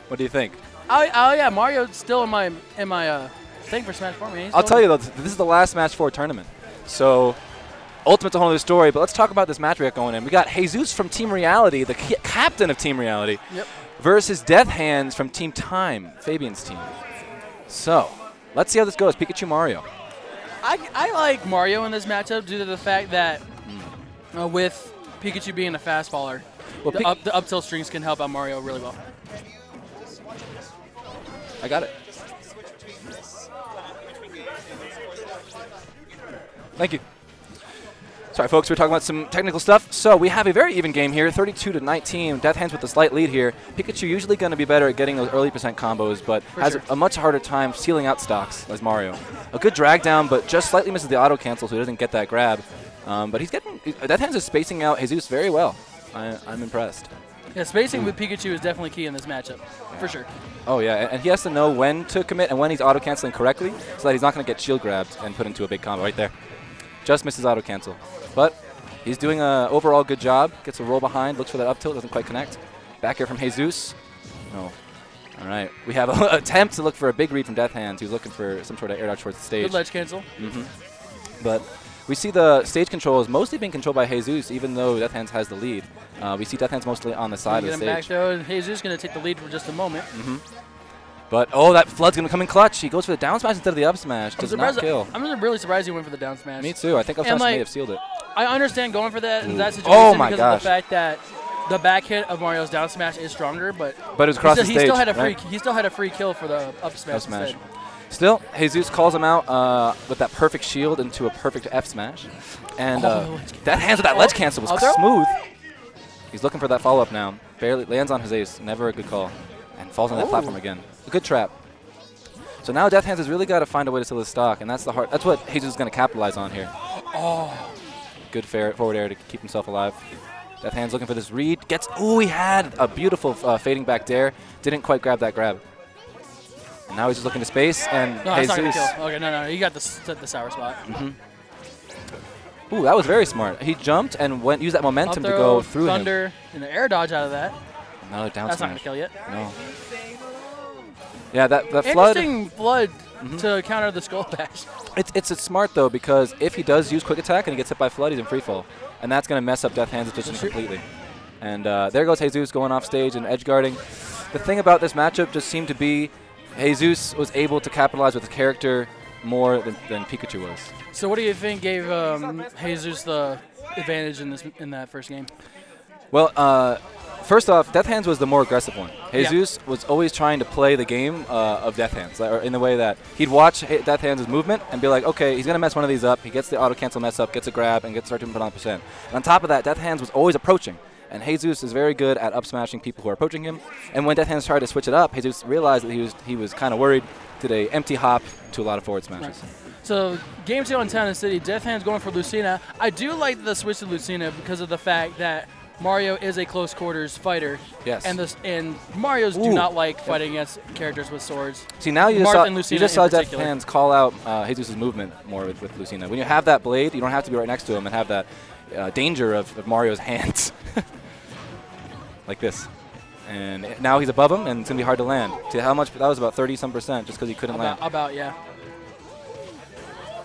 What do you think? Oh yeah, Mario's still in my thing for Smash 4. Man. I'll tell you though, this is the last Smash 4 tournament. So Ultimate's a whole other story, but let's talk about this match we got going in. We got Jesus from Team Reality, the captain of Team Reality, versus DeathHands from Team Time, Fabian's team. So let's see how this goes. Pikachu Mario. I like Mario in this matchup due to the fact that with Pikachu being a fast faller, Well, the up tilt strings can help out Mario really well. I got it. Thank you. Sorry, folks, we're talking about some technical stuff. So we have a very even game here, 32-19. DeathHands with a slight lead here. Pikachu usually going to be better at getting those early percent combos, but has a much harder time sealing out stocks as Mario. A good drag down, but just slightly misses the auto cancel, so he doesn't get that grab. But he's getting DeathHands is spacing out Jesus very well. I'm impressed. Yeah, spacing with Pikachu is definitely key in this matchup, for sure. Oh yeah, and he has to know when to commit and when he's auto canceling correctly, so that he's not going to get shield grabbed and put into a big combo right there. Just misses auto cancel. But he's doing an overall good job. Gets a roll behind, looks for that up tilt, doesn't quite connect. Back here from Jesus. No. All right. We have an attempt to look for a big read from DeathHands. He's looking for some sort of air dodge towards the stage. Good ledge cancel. But we see the stage control is mostly being controlled by Jesus, even though DeathHands has the lead. We see DeathHands mostly on the side of the stage. Back though, and Jesus is going to take the lead for just a moment. But, oh, that Flood's going to come in clutch. He goes for the down smash instead of the up smash. Does not kill. I'm really surprised he went for the down smash. Me too. I think up smash may have sealed it. I understand going for that in that situation because of the fact that the back hit of Mario's down smash is stronger, but it was across the stage. He still had a free kill for the up smash. Instead. Still, Jesus calls him out with that perfect shield into a perfect F smash. And DeathHands with that ledge cancel was smooth. He's looking for that follow-up now. Barely lands on his ace. Never a good call. And falls on that platform again. A good trap. So now DeathHands has really got to find a way to seal his stock, and that's what Jesus is going to capitalize on here. Good forward air to keep himself alive. DeathHands looking for this read. He had a beautiful fading back dare. Didn't quite grab that grab. And now he's just looking to space, and no, that's not gonna kill. Okay, no, you got the sour spot. Ooh, that was very smart. He jumped and used that momentum to go through Thunder him. And an air dodge out of that. Another down That's smash. not gonna kill yet. No. Yeah, that flood. Interesting flood to counter the skull bash. It's smart though, because if he does use quick attack and he gets hit by flood, he's in free fall, and that's gonna mess up DeathHands' position completely. And there goes Jesus going off stage and edge guarding. The thing about this matchup just seemed to be Jesus was able to capitalize with his character more than Pikachu was. So what do you think gave Jesus the advantage in that first game? Well, first off, DeathHands was the more aggressive one. Jesus was always trying to play the game of DeathHands, or in the way that he'd watch DeathHands' movement and be like, okay, he's going to mess one of these up. He gets the auto-cancel mess up, gets a grab, and gets started to put on percent. And on top of that, DeathHands was always approaching. And Jesus is very good at up-smashing people who are approaching him. And when DeathHands tried to switch it up, Jesus realized that he was kind of worried, did a empty hop to a lot of forward smashes. Right. So game 2 on Town and City, DeathHands going for Lucina. I do like the switch to Lucina because of the fact that Mario is a close quarters fighter. Yes. And Marios do not like fighting against characters with swords. See, now you just saw DeathHands call out Jesus' movement more with Lucina. When you have that blade, you don't have to be right next to him and have that danger of Mario's hands. Like this. And now he's above him, and it's going to be hard to land. See how much? That was about 30-some% just because he couldn't land. Yeah.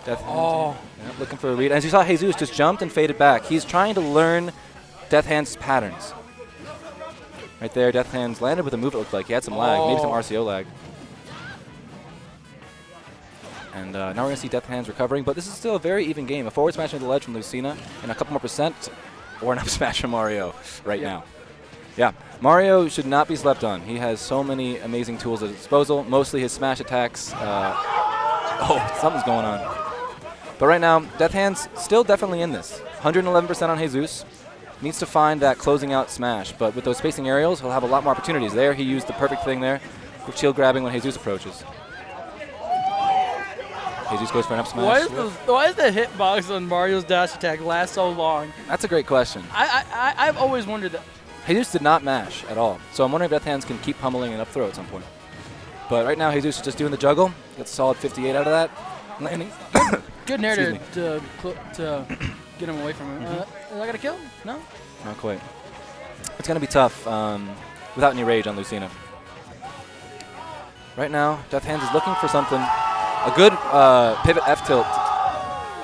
DeathHands, looking for a read. As you saw, Jesus just jumped and faded back. He's trying to learn DeathHands' patterns. Right there, DeathHands landed with a move it looked like. He had some lag, maybe some RCO lag. And now we're going to see DeathHands recovering, but this is still a very even game. A forward smash into the ledge from Lucina, and a couple more percent, or an up smash from Mario now. Yeah, Mario should not be slept on. He has so many amazing tools at his disposal, mostly his smash attacks. Something's going on. But right now, DeathHands still definitely in this. 111% on Jesus. Needs to find that closing out smash, but with those spacing aerials, he'll have a lot more opportunities. There, he used the perfect thing there with shield grabbing when Jesus approaches. Jesus goes for an up smash. Why is the hitbox on Mario's dash attack last so long? That's a great question. I've always wondered that. Jesus did not mash at all, so I'm wondering if DeathHands can keep pummeling and up throw at some point. But right now, Jesus is just doing the juggle. Gets a solid 58 out of that. Landing. Good nair to get him away from him. Is that going to kill? No? Not quite. It's going to be tough without any rage on Lucina. Right now, DeathHands is looking for something. A good pivot F tilt.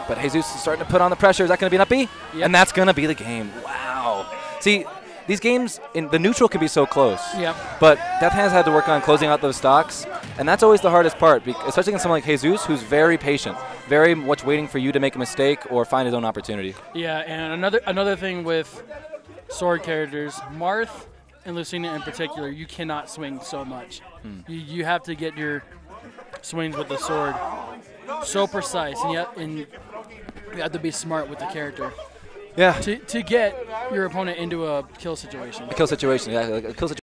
But Jesus is starting to put on the pressure. Is that going to be an up B? Yep. And that's going to be the game. Wow. See, these games, in the neutral can be so close. Yep. But DeathHands had to work on closing out those stocks. And that's always the hardest part, especially against someone like Jesus, who's very patient, very much waiting for you to make a mistake or find his own opportunity. Yeah, and another thing with sword characters, Marth and Lucina in particular, you cannot swing so much. You have to get your swings with the sword so precise, and you have to be smart with the character. Yeah. To get your opponent into a kill situation. A kill situation, yeah. Like a kill situation.